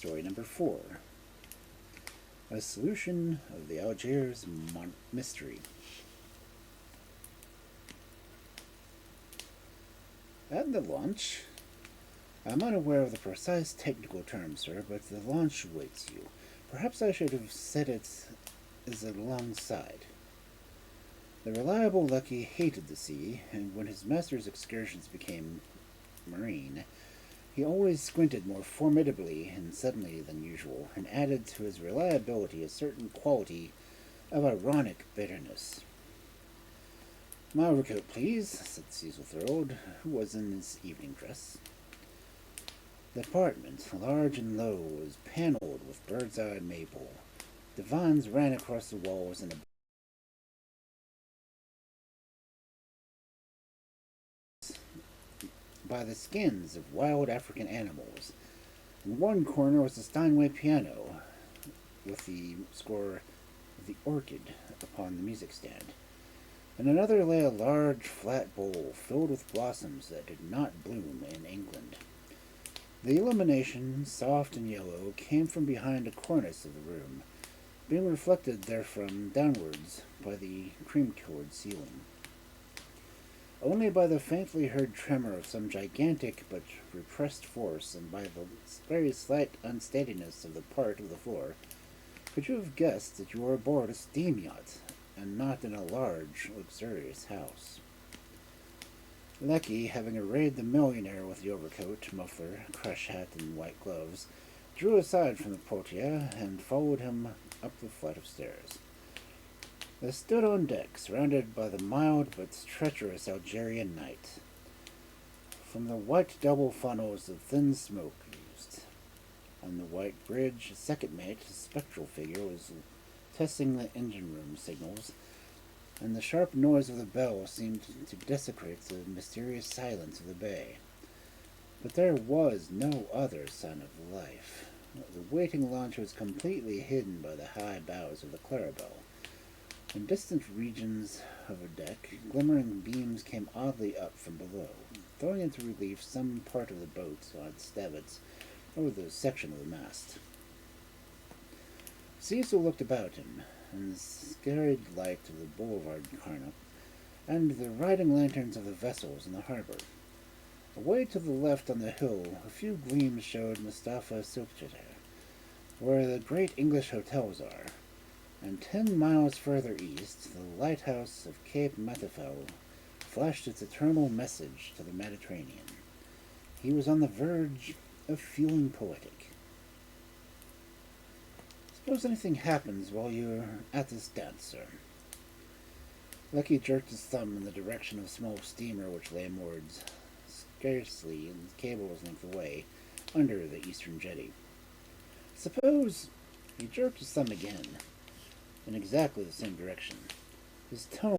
story number 4, A Solution of the Algiers Mystery. At the launch, I'm unaware of the precise technical term, sir, but the launch waits you. Perhaps I should have said it is alongside. The reliable Lucky hated the sea, and when his master's excursions became marine, he always squinted more formidably and suddenly than usual, and added to his reliability a certain quality of ironic bitterness. "My overcoat, please," said Cecil Thorold, who was in his evening dress. The apartment, large and low, was panelled with bird's-eye maple. Divans ran across the walls and by the skins of wild African animals. In one corner was a Steinway piano, with the score of the orchid upon the music stand. In another lay a large flat bowl filled with blossoms that did not bloom in England. The illumination, soft and yellow, came from behind a cornice of the room, being reflected therefrom downwards by the cream-colored ceiling. Only by the faintly heard tremor of some gigantic but repressed force, and by the very slight unsteadiness of the part of the floor, could you have guessed that you were aboard a steam yacht, and not in a large, luxurious house. Lecky, having arrayed the millionaire with the overcoat, muffler, crush hat, and white gloves, drew aside from the portiere and followed him up the flight of stairs. They stood on deck, surrounded by the mild but treacherous Algerian night. From the white double funnels of thin smoke oozed. On the white bridge, a second mate, a spectral figure, was testing the engine room signals, and the sharp noise of the bell seemed to desecrate the mysterious silence of the bay. But there was no other sign of life. The waiting launch was completely hidden by the high bows of the Clarabelle. In distant regions of her deck, glimmering beams came oddly up from below, throwing into relief some part of the boat on its davits or the section of the mast. Cecil looked about him, and the scarred light of the boulevard Carnot, and the riding lanterns of the vessels in the harbor. Away to the left on the hill, a few gleams showed Mustapha Storyteller, where the great English hotels are, and 10 miles further east, the lighthouse of Cape Matafel flashed its eternal message to the Mediterranean. He was on the verge of feeling poetic. "Suppose anything happens while you're at this dance, sir?" Lucky jerked his thumb in the direction of a small steamer which lay moored scarcely a cable's length away under the eastern jetty. "Suppose—" He jerked his thumb again, in exactly the same direction. His tone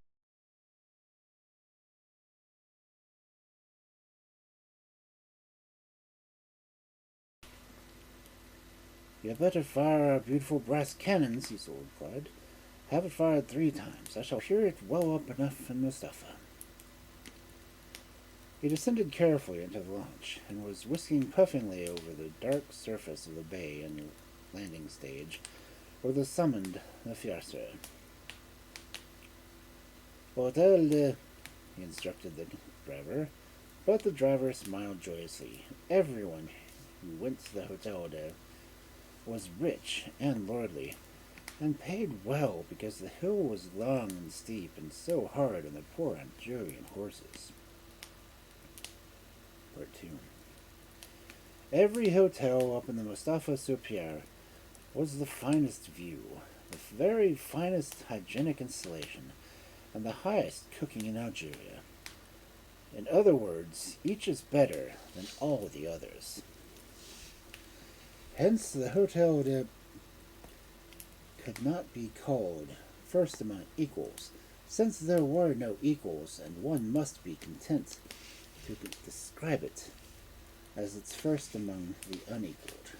"You had better fire our beautiful brass cannon," Cecil replied. "Have it fired 3 times. I shall hear it well up enough in Mustapha." He descended carefully into the launch, and was whisking puffingly over the dark surface of the bay and landing stage, where they summoned the fiacre. "Hotel de—" he instructed the driver, but the driver smiled joyously. Everyone who went to the Hotel de was rich and lordly, and paid well because the hill was long and steep and so hard on the poor Algerian horses. Part 2. Every hotel up in the Mustapha-sur-Pierre was the finest view, the very finest hygienic installation, and the highest cooking in Algeria. In other words, each is better than all the others. Hence the Hotel de could not be called first among equals, since there were no equals, and one must be content to describe it as its first among the unequaled.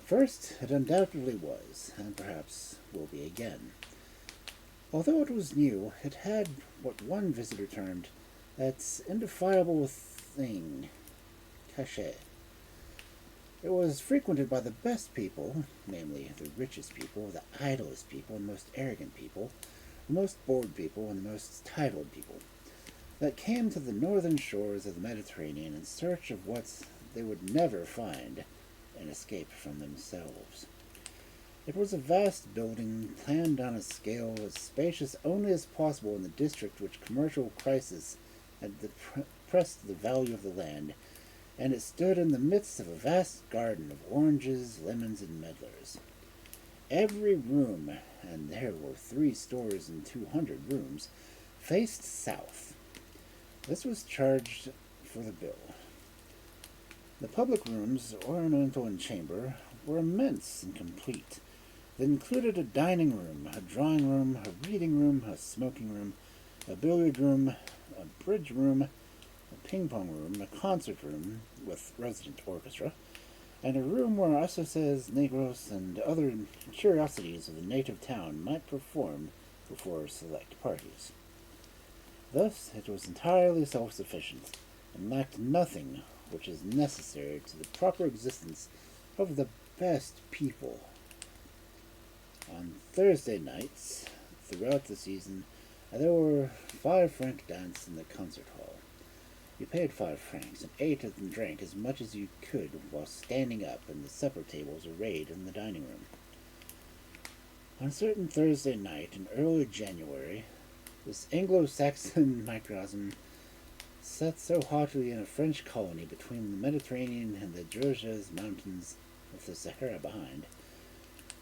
First, it undoubtedly was, and perhaps will be again. Although it was new, it had what one visitor termed that indefinable thing, cachet. It was frequented by the best people, namely the richest people, the idlest people, and most arrogant people, the most bored people, and the most titled people, that came to the northern shores of the Mediterranean in search of what they would never find an escape from themselves. It was a vast building planned on a scale as spacious only as possible in the district which commercial crisis had depressed the value of the land, and it stood in the midst of a vast garden of oranges, lemons, and medlars. Every room, and there were 3 stores and 200 rooms, faced south. This was charged for the bill. The public rooms, ornamental in chamber, were immense and complete. They included a dining room, a drawing room, a reading room, a smoking room, a billiard room, a bridge room, a ping-pong room, a concert room with resident orchestra, and a room where asocias, negros, and other curiosities of the native town might perform before select parties. Thus, it was entirely self-sufficient, and lacked nothing which is necessary to the proper existence of the best people. On Thursday nights, throughout the season, there were 5 franc dance in the concert hall. You paid 5 francs and ate and drank as much as you could while standing up, and the supper tables arrayed in the dining room. On a certain Thursday night in early January, this Anglo-Saxon microcosm, set so haughtily in a French colony between the Mediterranean and the Georges mountains with the Sahara behind,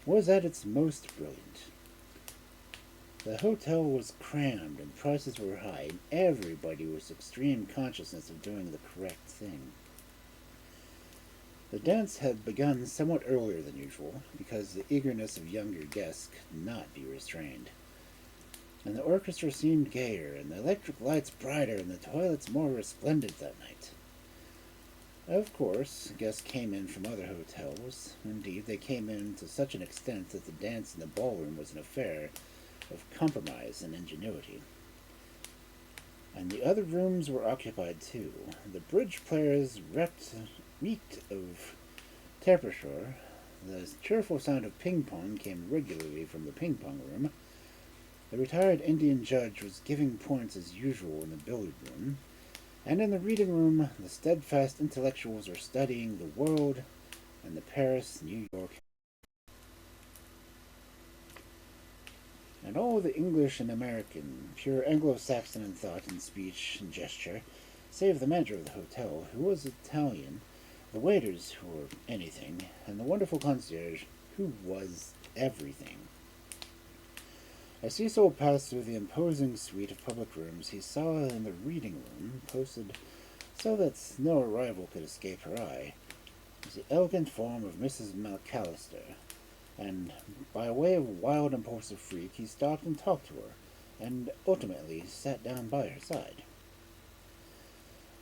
was at its most brilliant. The hotel was crammed and prices were high, and everybody was extreme consciousness of doing the correct thing. The dance had begun somewhat earlier than usual, because the eagerness of younger guests could not be restrained. And the orchestra seemed gayer, and the electric lights brighter, and the toilets more resplendent that night. Of course, guests came in from other hotels. Indeed, they came in to such an extent that the dance in the ballroom was an affair of compromise and ingenuity. And the other rooms were occupied too. The bridge players reeked of temperature. The cheerful sound of ping-pong came regularly from the ping-pong room. The retired Indian judge was giving points as usual in the billiard room, and in the reading room the steadfast intellectuals were studying the world and the Paris, New York, and all the English and American, pure Anglo-Saxon in thought and speech and gesture, save the manager of the hotel, who was Italian, the waiters, who were anything, and the wonderful concierge, who was everything. As Cecil passed through the imposing suite of public rooms, he saw in the reading room, posted so that no arrival could escape her eye, was the elegant form of Mrs. McAllister, and by way of wild impulsive freak, he stopped and talked to her, and ultimately sat down by her side.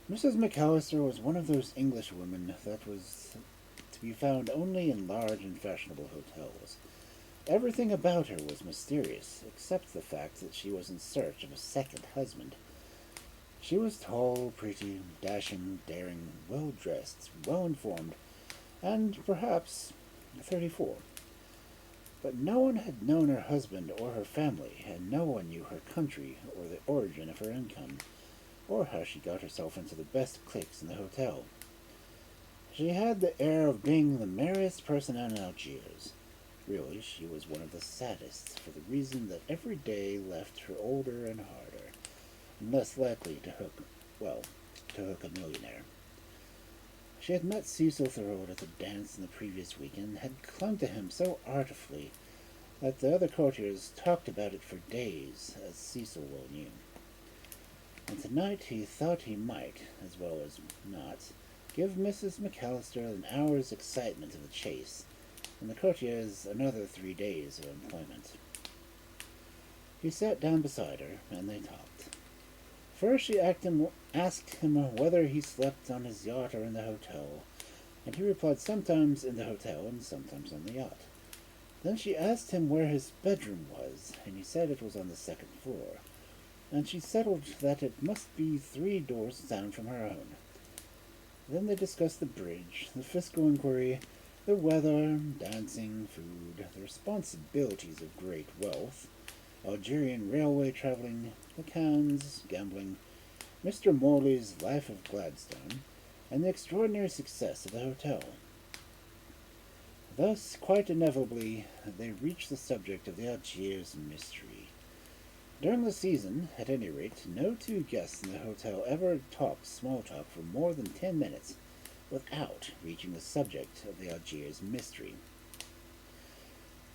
Mrs. McAllister was one of those English women that was to be found only in large and fashionable hotels. Everything about her was mysterious, except the fact that she was in search of a second husband. She was tall, pretty, dashing, daring, well-dressed, well-informed, and perhaps 34. But no one had known her husband or her family, and no one knew her country or the origin of her income, or how she got herself into the best cliques in the hotel. She had the air of being the merriest person in Algiers. Really, she was one of the saddest, for the reason that every day left her older and harder, and less likely to hook a millionaire. She had met Cecil Thorold at the dance in the previous week, and had clung to him so artfully that the other courtiers talked about it for days, as Cecil well knew. And tonight he thought he might, as well as not, give Mrs. McAllister an hour's excitement of the chase, and the courtiers another 3 days of employment. He sat down beside her, and they talked. First she asked him whether he slept on his yacht or in the hotel, and he replied sometimes in the hotel and sometimes on the yacht. Then she asked him where his bedroom was, and he said it was on the 2nd floor, and she settled that it must be 3 doors down from her own. Then they discussed the bridge, the fiscal inquiry, the weather, dancing, food, the responsibilities of great wealth, Algerian railway travelling, the Cannes, gambling, Mr. Morley's Life of Gladstone, and the extraordinary success of the hotel. Thus, quite inevitably, they reached the subject of the Algiers mystery. During the season, at any rate, no two guests in the hotel ever talked small talk for more than 10 minutes without reaching the subject of the Algiers mystery.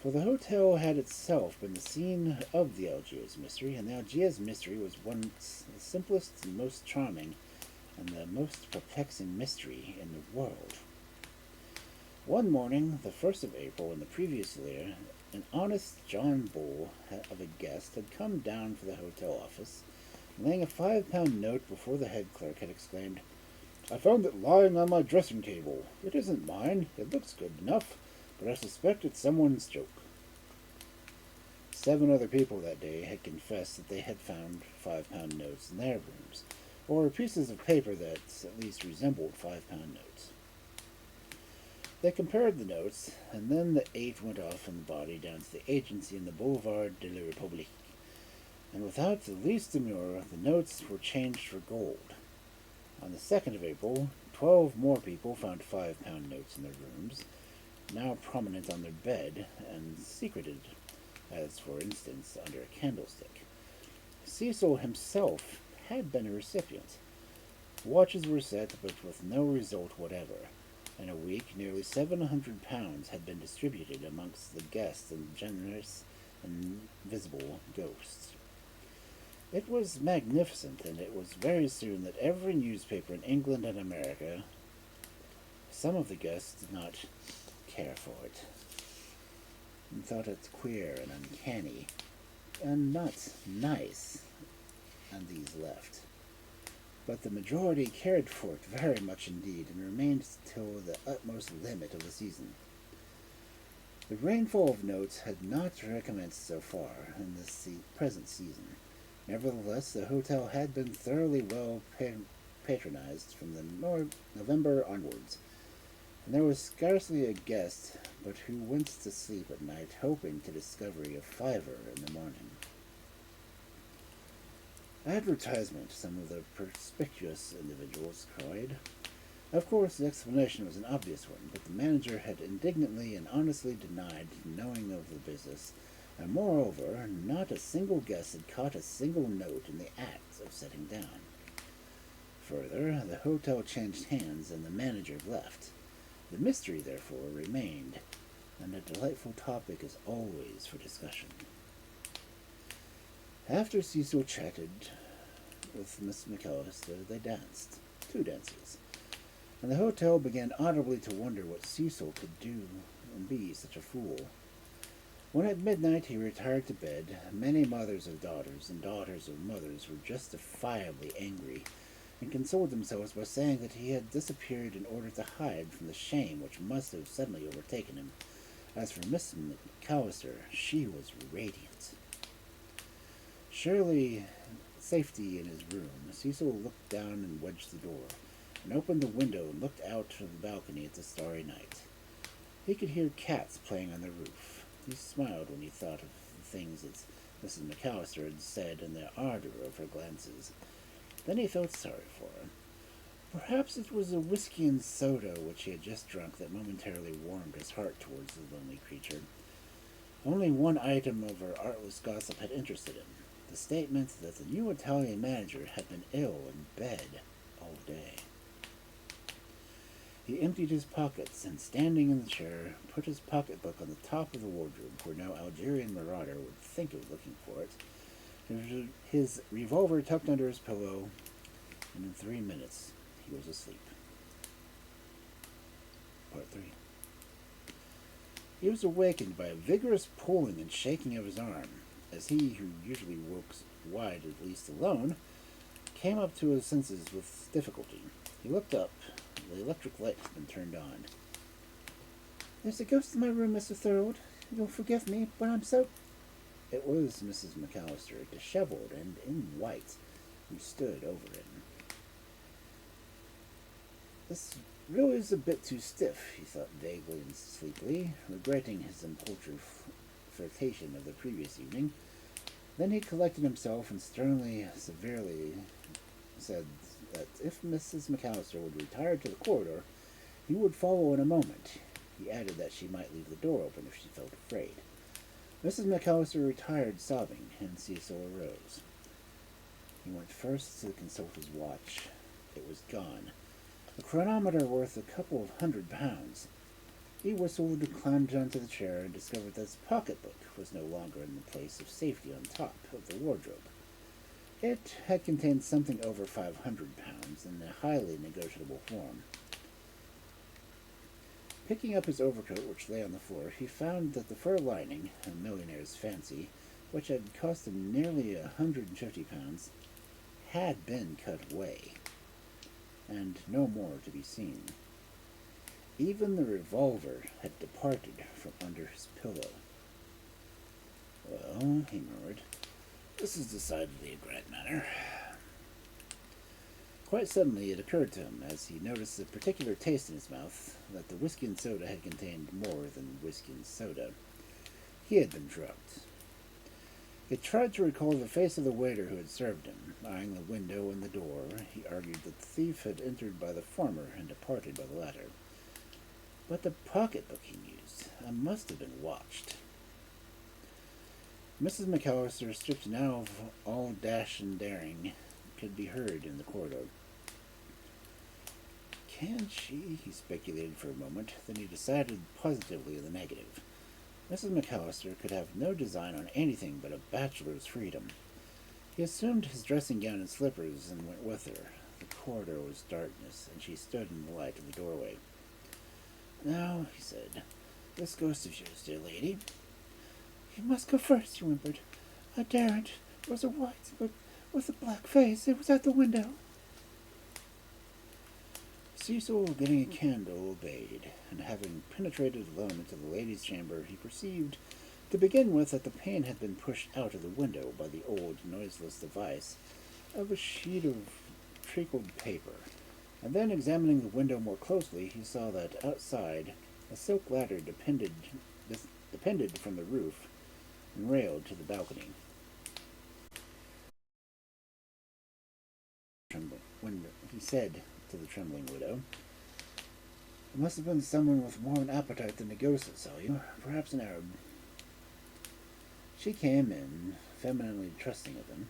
For the hotel had itself been the scene of the Algiers mystery, and the Algiers mystery was once the simplest and most charming and the most perplexing mystery in the world. One morning, the 1st of April in the previous year, an honest John Bull of a guest had come down for the hotel office, and laying a £5 note before the head clerk had exclaimed, "I found it lying on my dressing table. It isn't mine. It looks good enough, but I suspect it's someone's joke." 7 other people that day had confessed that they had found £5 notes in their rooms, or pieces of paper that at least resembled £5 notes. They compared the notes, and then the 8 went off from the body down to the agency in the Boulevard de la République, and without the least demur, the notes were changed for gold. On the 2nd of April, 12 more people found £5 notes in their rooms, now prominent on their bed, and secreted, as for instance under a candlestick. Cecil himself had been a recipient. Watches were set, but with no result whatever. In a week, nearly £700 had been distributed amongst the guests and generous and visible ghosts. It was magnificent, and it was very soon that every newspaper in England and America, some of the guests did not care for it, and thought it queer and uncanny, and not nice, and these left. But the majority cared for it very much indeed, and remained till the utmost limit of the season. The rainfall of notes had not recommenced so far in the present season. Nevertheless, the hotel had been thoroughly well patronized from the November onwards, and there was scarcely a guest but who went to sleep at night hoping to discover a fiver in the morning. "Advertisement," some of the perspicuous individuals cried. Of course, the explanation was an obvious one, but the manager had indignantly and honestly denied knowing of the business, and moreover, not a single guest had caught a single note in the act of setting down. Further, the hotel changed hands, and the manager left. The mystery, therefore, remained, and a delightful topic as always for discussion. After Cecil chatted with Miss McAllister, they danced, 2 dances, and the hotel began audibly to wonder what Cecil could do and be such a fool. When at midnight he retired to bed, many mothers of daughters and daughters of mothers were justifiably angry, and consoled themselves by saying that he had disappeared in order to hide from the shame which must have suddenly overtaken him. As for Miss McAllister, she was radiant. Surely safety in his room, Cecil looked down and wedged the door, and opened the window and looked out to the balcony at the starry night. He could hear cats playing on the roof. He smiled when he thought of the things that Mrs. McAllister had said and the ardor of her glances. Then he felt sorry for her. Perhaps it was the whiskey and soda which he had just drunk that momentarily warmed his heart towards the lonely creature. Only one item of her artless gossip had interested him, the statement that the new Italian manager had been ill in bed all day. He emptied his pockets, and standing in the chair, put his pocketbook on the top of the wardrobe where no Algerian marauder would think of looking for it, his revolver tucked under his pillow, and in 3 minutes he was asleep. Part 3. He was awakened by a vigorous pulling and shaking of his arm, as he, who usually woke wide at least alone, came up to his senses with difficulty. He looked up. The electric light had been turned on. "There's a ghost in my room, Mr. Thorold. You'll forgive me, but I'm so—" It was Mrs. McAllister, disheveled and in white, who stood over him. This really is a bit too stiff, he thought vaguely and sleepily, regretting his impulsive flirtation of the previous evening. Then he collected himself and sternly, severely said that if Mrs. McAllister would retire to the corridor, he would follow in a moment. He added that she might leave the door open if she felt afraid. Mrs. McAllister retired sobbing, and Cecil arose. He went first to consult his watch. It was gone. A chronometer worth a couple of £100. He whistled, climbed onto the chair, and discovered that his pocketbook was no longer in the place of safety on top of the wardrobe. It had contained something over £500 in a highly negotiable form. Picking up his overcoat, which lay on the floor, he found that the fur lining, a millionaire's fancy, which had cost him nearly £150, had been cut away, and no more to be seen. Even the revolver had departed from under his pillow. Well, he murmured, this is decidedly a grand matter. Quite suddenly it occurred to him, as he noticed a particular taste in his mouth, that the whiskey and soda had contained more than whiskey and soda. He had been drugged. He tried to recall the face of the waiter who had served him. Eyeing the window and the door, he argued that the thief had entered by the former and departed by the latter. But the pocketbook he used must have been watched. Mrs. McAllister, stripped now of all dash and daring, could be heard in the corridor. Can she? He speculated for a moment, then he decided positively in the negative. Mrs. McAllister could have no design on anything but a bachelor's freedom. He assumed his dressing gown and slippers and went with her. The corridor was darkness, and she stood in the light of the doorway. Now, he said, this ghost of yours, dear lady. You must go first, he whimpered. I daren't. It was a white, but with a black face. It was at the window. Cecil, getting a candle, obeyed, and having penetrated alone into the lady's chamber, he perceived, to begin with, that the pane had been pushed out of the window by the old, noiseless device of a sheet of treacled paper, and then, examining the window more closely, he saw that outside a silk ladder depended from the roof and railed to the balcony. He said to the trembling widow, "It must have been someone with more an appetite than the ghost that saw you, perhaps an Arab." She came in, femininely trusting of him,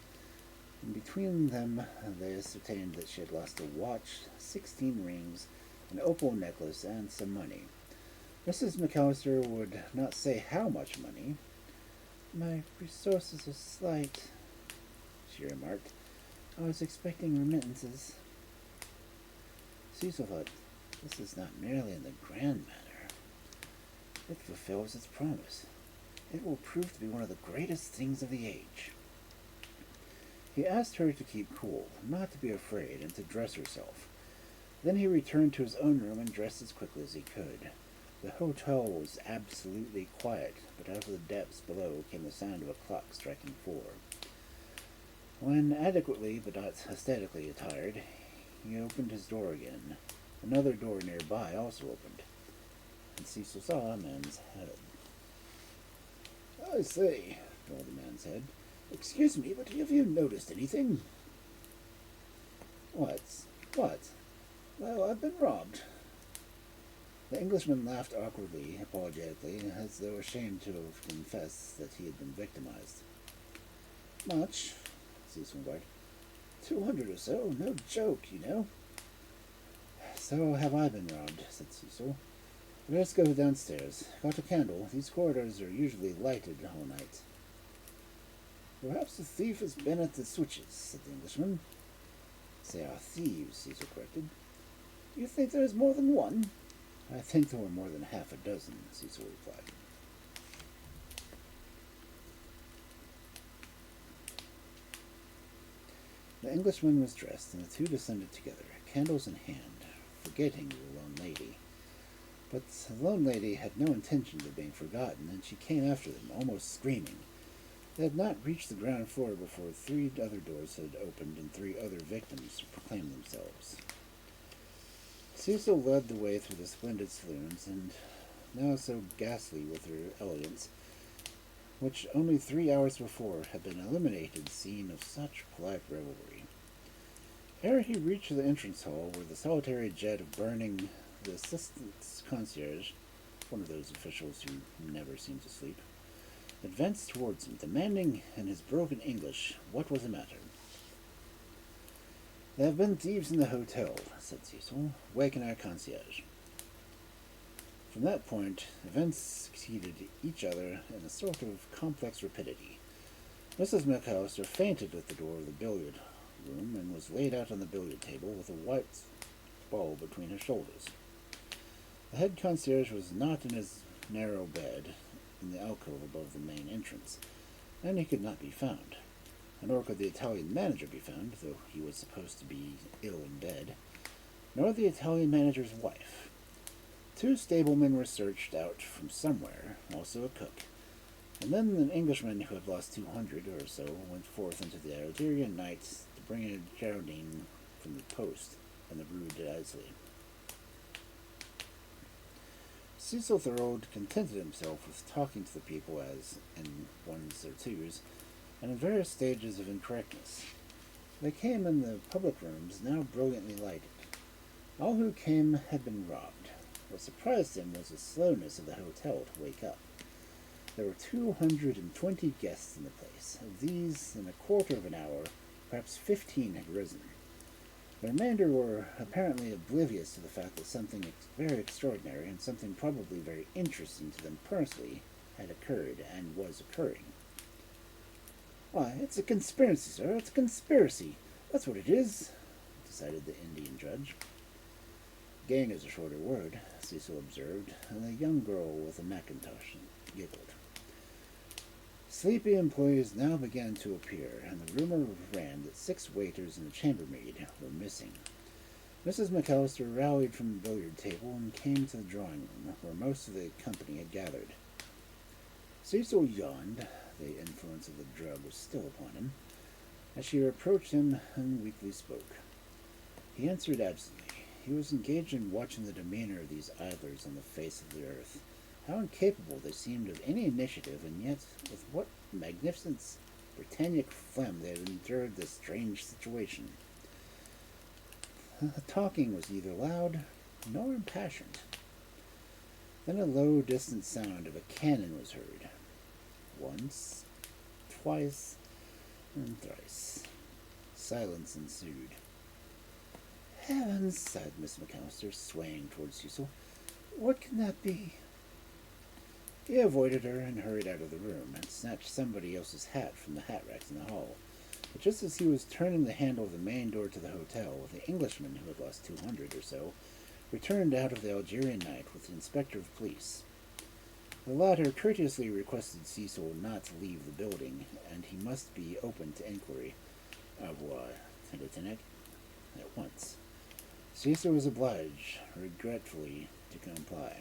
and between them they ascertained that she had lost a watch, 16 rings, an opal necklace, and some money. Mrs. McAllister would not say how much money. "My resources are slight," she remarked. "I was expecting remittances." Cecil thought, this is not merely in the grand manner. It fulfills its promise. It will prove to be one of the greatest things of the age. He asked her to keep cool, not to be afraid, and to dress herself. Then he returned to his own room and dressed as quickly as he could. The hotel was absolutely quiet, but out of the depths below came the sound of a clock striking 4. When adequately but not aesthetically attired, he opened his door again. Another door nearby also opened, and Cecil saw a man's head. "I say," drawled the man's head, "excuse me, but have you noticed anything?" What? "Well, I've been robbed." The Englishman laughed awkwardly, apologetically, as though ashamed to have confessed that he had been victimized. "Much?" Cecil inquired. 200 or so. No joke, you know." "So have I been robbed," said Cecil. "Let us go downstairs. Got a candle. These corridors are usually lighted all night." "Perhaps the thief has been at the switches," said the Englishman. "They are thieves," Cecil corrected. "You think there is more than one?" "I think there were more than half a dozen," Cecil replied. The Englishman was dressed, and the two descended together, candles in hand, forgetting the lone lady. But the lone lady had no intention of being forgotten, and she came after them, almost screaming. They had not reached the ground floor before 3 other doors had opened and 3 other victims proclaimed themselves. Cecil led the way through the splendid saloons, and now so ghastly with their elegance, which only 3 hours before had been an illuminated scene of such polite revelry. Ere he reached the entrance hall, where the solitary jet of burning the assistant's concierge, one of those officials who never seemed to sleep, advanced towards him, demanding in his broken English what was the matter. "There have been thieves in the hotel," said Cecil. "Waken our concierge." From that point, events succeeded each other in a sort of complex rapidity. Mrs. McAllister fainted at the door of the billiard room and was laid out on the billiard table with a white ball between her shoulders. The head concierge was not in his narrow bed in the alcove above the main entrance, and he could not be found. Nor could the Italian manager be found, though he was supposed to be ill in bed, nor the Italian manager's wife. 2 stablemen were searched out from somewhere, also a cook, and then an Englishman who had lost 200 or so went forth into the Algerian nights to bring a Geraldine from the post and the Rue d'Islay. Cecil Thorold contented himself with talking to the people as in ones or twos, and in various stages of incorrectness. They came in the public rooms, now brilliantly lighted. All who came had been robbed. What surprised him was the slowness of the hotel to wake up. There were 220 guests in the place. Of these, in a quarter of an hour, perhaps 15 had risen. The remainder were apparently oblivious to the fact that something very extraordinary and something probably very interesting to them personally had occurred and was occurring. "Why, it's a conspiracy, sir. It's a conspiracy. That's what it is," decided the Indian judge. "Gang is a shorter word," Cecil observed, and the young girl with the mackintosh giggled. Sleepy employees now began to appear, and the rumor ran that 6 waiters and a chambermaid were missing. Mrs. McAllister rallied from the billiard table and came to the drawing room, where most of the company had gathered. Cecil yawned. The influence of the drug was still upon him, as she approached him and weakly spoke. He answered absently. He was engaged in watching the demeanor of these idlers on the face of the earth. How incapable they seemed of any initiative, and yet with what magnificent Britannic phlegm they had endured this strange situation. The talking was neither loud nor impassioned. Then a low, distant sound of a cannon was heard. Once, twice, and thrice. Silence ensued. "Heavens," sighed Miss McAllister, swaying towards Cecil. "What can that be?" He avoided her and hurried out of the room, and snatched somebody else's hat from the hat racks in the hall. But just as he was turning the handle of the main door to the hotel, the Englishman, who had lost 200 or so, returned out of the Algerian night with the inspector of police. The latter courteously requested Cecil not to leave the building, and he must be open to inquiry. "Au revoir, Lieutenant," at once. Cecil was obliged, regretfully, to comply.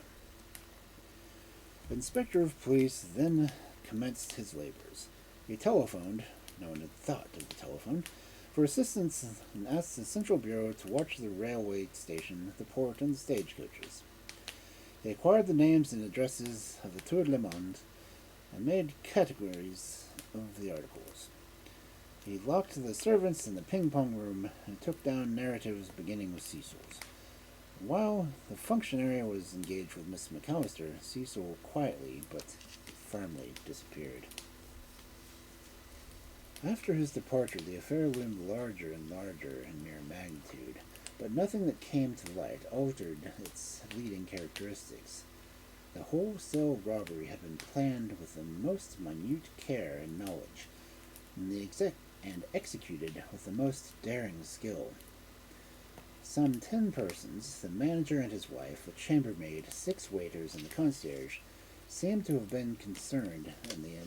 The inspector of police then commenced his labors. He telephoned, no one had thought of the telephone, for assistance and asked the Central Bureau to watch the railway station, the port, and the stagecoaches. He acquired the names and addresses of the Tour Le Monde and made categories of the articles. He locked the servants in the ping-pong room and took down narratives beginning with Cecil's. While the functionary was engaged with Miss McAllister, Cecil quietly but firmly disappeared. After his departure, the affair loomed larger and larger in mere magnitude, but nothing that came to light altered its leading characteristics. The wholesale robbery had been planned with the most minute care and knowledge, and executed with the most daring skill. Some 10 persons, the manager and his wife, a chambermaid, 6 waiters, and the concierge, seemed to have been concerned in the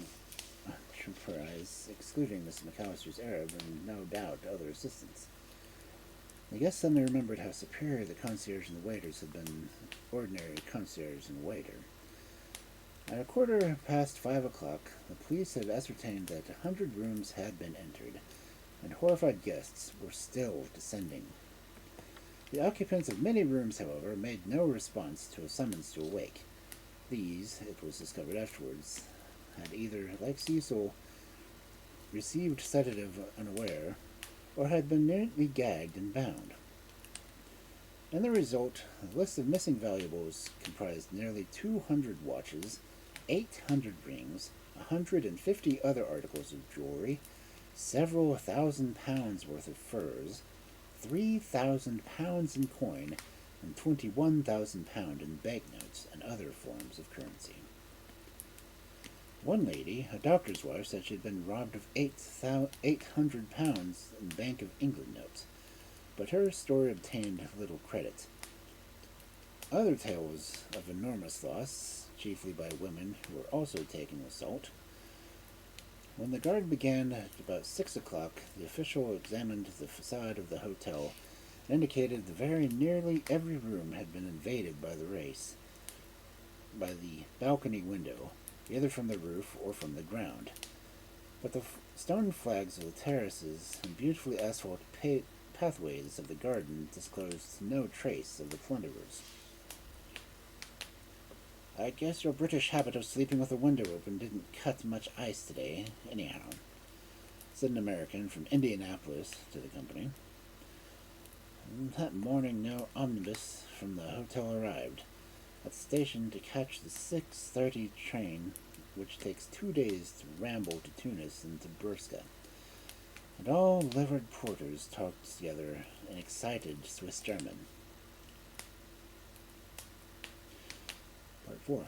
enterprise, excluding Miss McAllister's Arab and no doubt other assistants. The guests suddenly remembered how superior the concierge and the waiters had been ordinary concierge and waiter. At a quarter past 5 o'clock, the police had ascertained that 100 rooms had been entered, and horrified guests were still descending. The occupants of many rooms, however, made no response to a summons to awake. These, it was discovered afterwards, had either, like Cecil, received sedative unaware, or had been neatly gagged and bound. In the result, the list of missing valuables comprised nearly 200 watches, 800 rings, 150 other articles of jewelry, several £1,000 worth of furs, £3,000 in coin, and £21,000 in banknotes and other forms of currency. One lady, a doctor's wife, said she had been robbed of £800 in Bank of England notes, but her story obtained little credit. Other tales of enormous loss, chiefly by women who were also taken with salt. When the guard began at about 6 o'clock, the official examined the facade of the hotel and indicated that very nearly every room had been invaded by the balcony window, either from the roof or from the ground. But the stone flags of the terraces and beautifully asphalted pathways of the garden disclosed no trace of the plunderers. "I guess your British habit of sleeping with the window open didn't cut much ice today, anyhow," said an American from Indianapolis to the company. That morning no omnibus from the hotel arrived at the station to catch the 6:30 train, which takes 2 days to ramble to Tunis and to Burska. And all livered porters talked together in excited Swiss German. Part 4.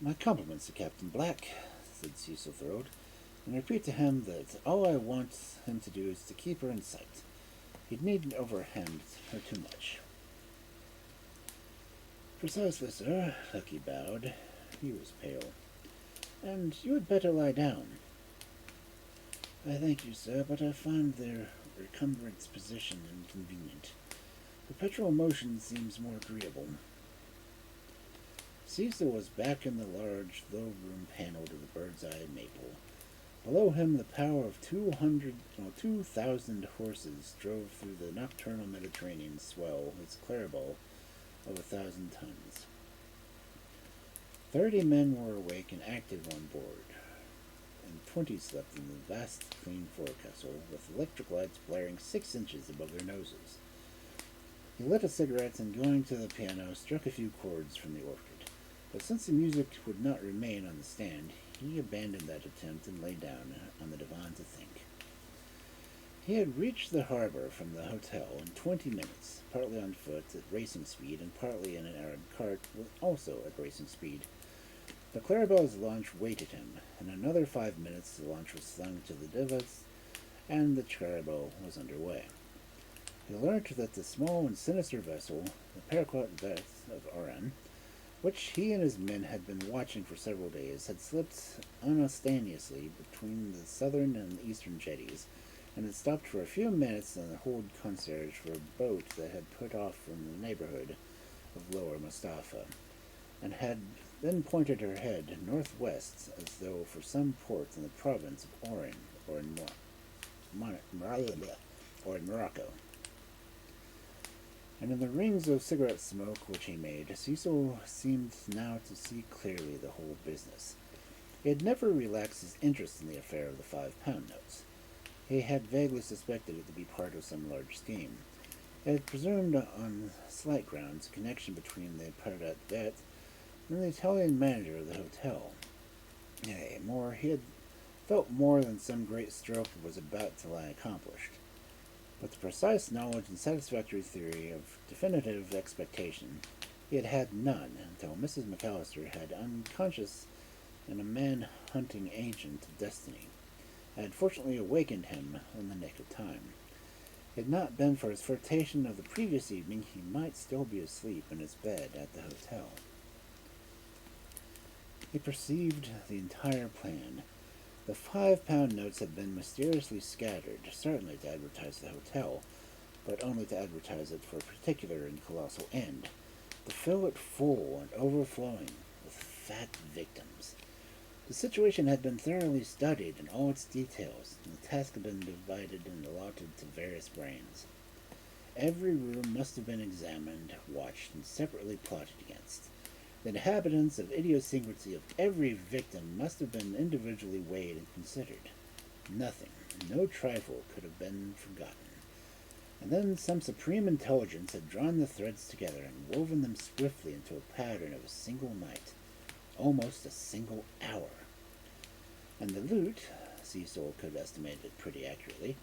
"My compliments to Captain Black," said Cecil Thorold, "and repeat to him that all I want him to do is to keep her in sight. He needn't overhand her too much." "Precisely, sir," Lucky bowed. He was pale. "And you had better lie down." "I thank you, sir, but I find their recumbent position inconvenient. Perpetual motion seems more agreeable." Cecil was back in the large, low-room paneled of the bird's-eye maple. Below him, the power of 2,000 horses drove through the nocturnal Mediterranean swell its claribel of 1,000 tons. 30 men were awake and active on board, and 20 slept in the vast, clean forecastle, with electric lights blaring 6 inches above their noses. He lit a cigarette and, going to the piano, struck a few chords from the orchid. But since the music would not remain on the stand, he abandoned that attempt and lay down on the divan to think. He had reached the harbor from the hotel in 20 minutes, partly on foot at racing speed and partly in an Arab cart, also at racing speed. The Claribel's launch waited him. In another 5 minutes the launch was slung to the davits, and the Claribel was under way. He learned that the small and sinister vessel, the Paraquat Beth of Oran, which he and his men had been watching for several days, had slipped unostentatiously between the southern and eastern jetties, and had stopped for a few minutes on the hold concierge for a boat that had put off from the neighborhood of Lower Mustafa, and had then pointed her head northwest as though for some port in the province of Oran, or in Morocco. And in the rings of cigarette smoke which he made, Cecil seemed now to see clearly the whole business. He had never relaxed his interest in the affair of the £5 notes. He had vaguely suspected it to be part of some large scheme. He had presumed on slight grounds a connection between the Paraquat Beth and the Italian manager of the hotel. Nay, more, he had felt more than some great stroke was about to lie accomplished. But the precise knowledge and satisfactory theory of definitive expectation he had had none until Mrs. McAllister had unconscious and a man-hunting agent of destiny had fortunately awakened him in the nick of time. Had it not been for his flirtation of the previous evening, he might still be asleep in his bed at the hotel. He perceived the entire plan. The £5 notes had been mysteriously scattered, certainly to advertise the hotel, but only to advertise it for a particular and colossal end, to fill it full and overflowing with fat victims. The situation had been thoroughly studied in all its details, and the task had been divided and allotted to various brains. Every room must have been examined, watched, and separately plotted against. The inhabitants of idiosyncrasy of every victim must have been individually weighed and considered. Nothing, no trifle could have been forgotten. And then some supreme intelligence had drawn the threads together and woven them swiftly into a pattern of a single night, almost a single hour. And the loot, Cecil could estimate it pretty accurately,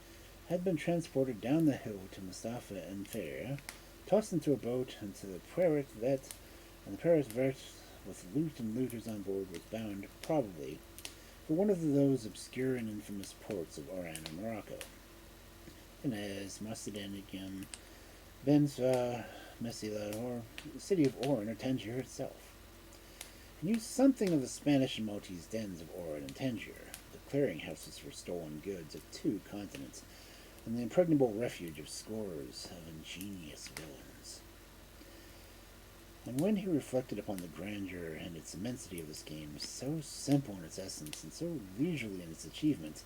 had been transported down the hill to Mustafa and Ferreira, tossed into a boat into the Puerto Vet, and the Paris Vert, with loot and looters on board, was bound, probably, for one of those obscure and infamous ports of Oran and Morocco. Cannes, Macedonium, Bensva, Messila, or the city of Oran or Tangier itself. He knew something of the Spanish and Maltese dens of Oran and Tangier, the clearinghouses for stolen goods of 2 continents, and the impregnable refuge of scores of ingenious villains. And when he reflected upon the grandeur and its immensity of the scheme, so simple in its essence and so leisurely in its achievement,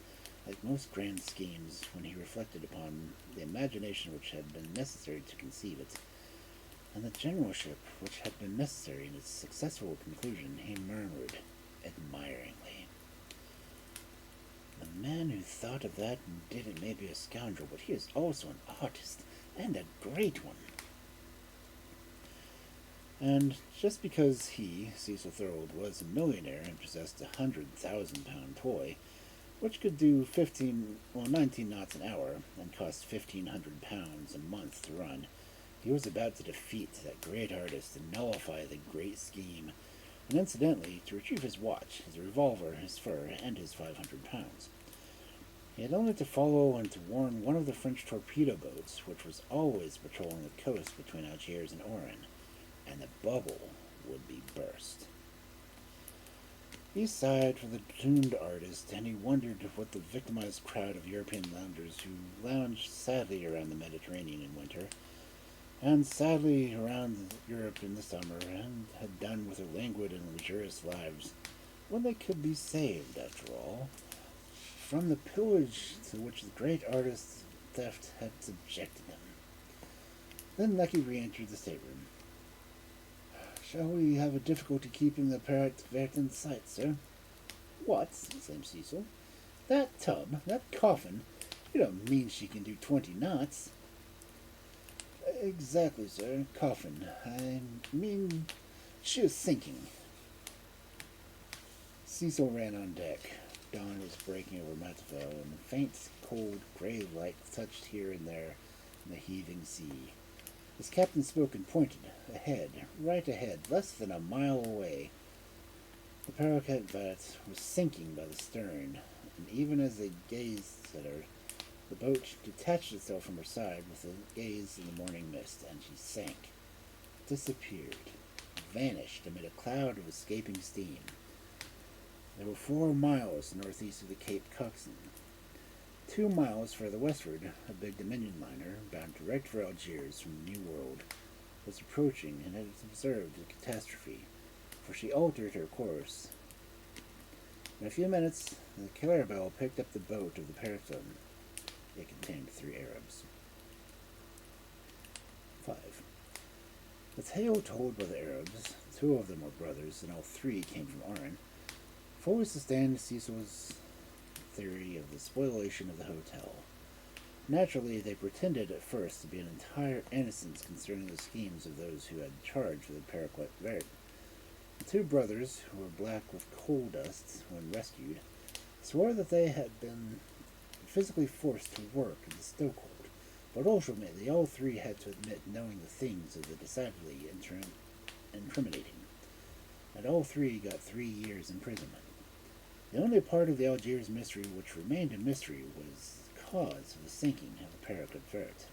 like most grand schemes, when he reflected upon the imagination which had been necessary to conceive it, and the generalship which had been necessary in its successful conclusion, he murmured admiringly, "The man who thought of that and did it may be a scoundrel, but he is also an artist, and a great one." And just because he, Cecil Thorold, was a millionaire and possessed £100,000 toy, which could do 19 knots an hour and cost £1,500 a month to run, he was about to defeat that great artist and nullify the great scheme, and incidentally to retrieve his watch, his revolver, his fur, and his £500. He had only to follow and to warn one of the French torpedo boats, which was always patrolling the coast between Algiers and Oran, and the bubble would be burst. He sighed for the doomed artist, and he wondered what the victimized crowd of European loungers who lounged sadly around the Mediterranean in winter, and sadly around Europe in the summer, and had done with their languid and luxurious lives, when they could be saved, after all, from the pillage to which the great artist's theft had subjected them. Then Lecky re-entered the stateroom. "Shall we have a difficulty keeping the Parrot Vert in sight, sir?" "What?" exclaimed Cecil. "That tub? That coffin? You don't mean she can do 20 knots?" "Exactly, sir. Coffin. I mean, she is sinking." Cecil ran on deck. Dawn was breaking over Matavelle, and faint, cold, gray light touched here and there in the heaving sea. His captain spoke and pointed, ahead, right ahead, less than a mile away. The Paroquet Vert was sinking by the stern, and even as they gazed at her, the boat detached itself from her side with a gaze in the morning mist, and she sank, disappeared, vanished amid a cloud of escaping steam. They were 4 miles northeast of the Cape Coxon. 2 miles further westward, a big Dominion liner, bound direct for Algiers from the New World, was approaching and had observed the catastrophe, for she altered her course. In a few minutes, the Clarabelle picked up the boat of the Paraton. It contained 3 Arabs. 5. The tale told by the Arabs, 2 of them were brothers, and all 3 came from Oran, fully sustained Cecil's theory of the spoliation of the hotel. Naturally, they pretended at first to be an entire innocence concerning the schemes of those who had charge of the Paroquet Vert. The 2 brothers, who were black with coal dust when rescued, swore that they had been physically forced to work in the stokehold, but ultimately all 3 had to admit knowing the things of the decidedly incriminating, and all 3 got 3 years imprisonment. The only part of the Algiers mystery which remained a mystery was the cause of the sinking of the Paroquet Vert.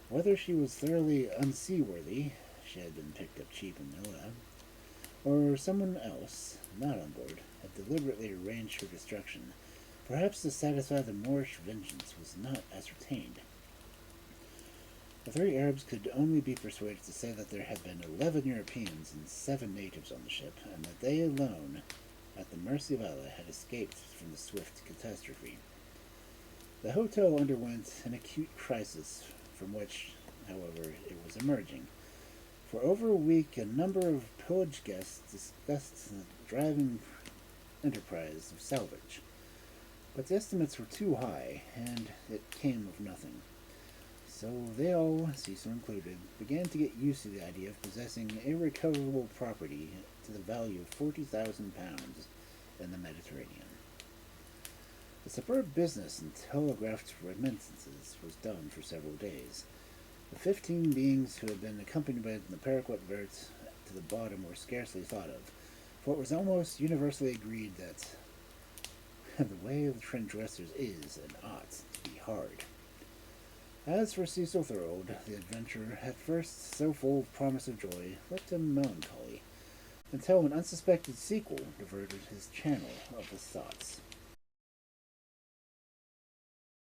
Whether she was thoroughly unseaworthy, she had been picked up cheap in Manila, or someone else, not on board, had deliberately arranged her destruction, perhaps to satisfy the Moorish vengeance, was not ascertained. The 3 Arabs could only be persuaded to say that there had been 11 Europeans and 7 natives on the ship, and that they alone, at the mercy of Allah, had escaped from the swift catastrophe. The hotel underwent an acute crisis from which, however, it was emerging. For over a week, a number of pillage guests discussed the driving enterprise of salvage. But the estimates were too high, and it came of nothing. So they all, Cecil included, began to get used to the idea of possessing irrecoverable property to the value of £40,000 in the Mediterranean. The superb business in telegraphed remittances was done for several days. The 15 beings who had been accompanied by the Paraquat Vert to the bottom were scarcely thought of, for it was almost universally agreed that the way of the transgressors is and ought to be hard. As for Cecil Thorold, the adventure, at first so full of promise of joy, left him melancholy, until an unsuspected sequel diverted his channel of his thoughts.